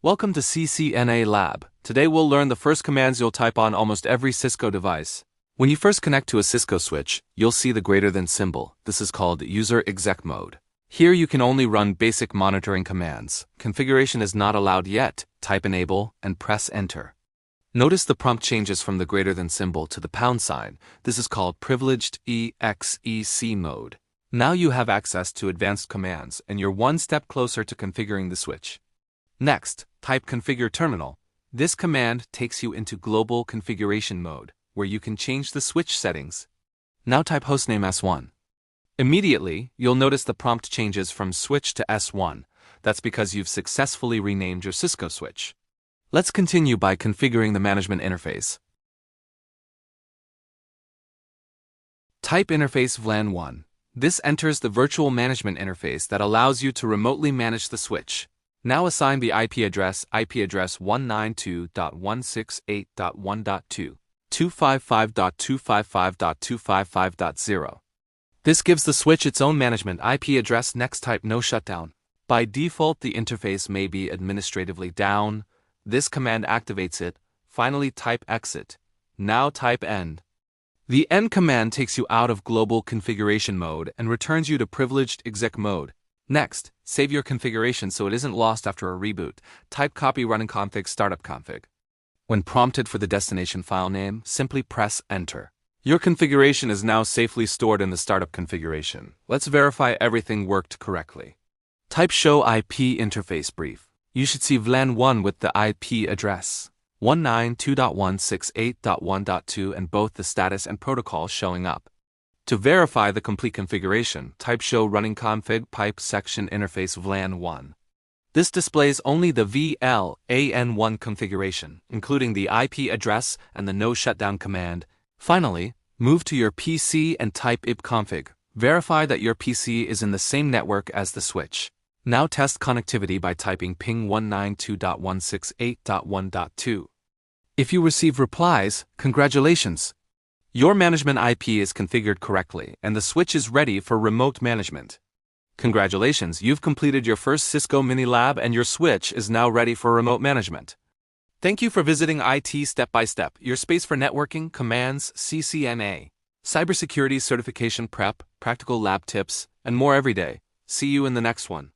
Welcome to CCNA Lab. Today we'll learn the first commands you'll type on almost every Cisco device. When you first connect to a Cisco switch, you'll see the greater than symbol. This is called User Exec mode. Here you can only run basic monitoring commands. Configuration is not allowed yet. Type enable and press enter. Notice the prompt changes from the greater than symbol to the pound sign. This is called Privileged EXEC mode. Now you have access to advanced commands and you're one step closer to configuring the switch. Next, type configure terminal. This command takes you into global configuration mode, where you can change the switch settings. Now type hostname S1. Immediately, you'll notice the prompt changes from switch to S1. That's because you've successfully renamed your Cisco switch. Let's continue by configuring the management interface. Type interface VLAN 1. This enters the virtual management interface that allows you to remotely manage the switch. Now assign the IP address 192.168.1.2, 255.255.255.0. This gives the switch its own management IP address. Next, type no shutdown. By default, the interface may be administratively down. This command activates it. Finally, type exit. Now type end. The end command takes you out of global configuration mode and returns you to privileged exec mode. Next, save your configuration so it isn't lost after a reboot. Type copy running config startup config. When prompted for the destination file name, simply press enter. Your configuration is now safely stored in the startup configuration. Let's verify everything worked correctly. Type show IP interface brief. You should see VLAN 1 with the IP address 192.168.1.2 and both the status and protocol showing up. To verify the complete configuration, type show running config pipe section interface VLAN 1. This displays only the VLAN1 configuration, including the IP address and the no shutdown command. Finally, move to your PC and type ipconfig. Verify that your PC is in the same network as the switch. Now test connectivity by typing ping 192.168.1.2. If you receive replies, congratulations! Your management IP is configured correctly and the switch is ready for remote management. Congratulations, you've completed your first Cisco Mini Lab and your switch is now ready for remote management. Thank you for visiting IT Step by Step, your space for networking, commands, CCNA, cybersecurity certification prep, practical lab tips, and more every day. See you in the next one.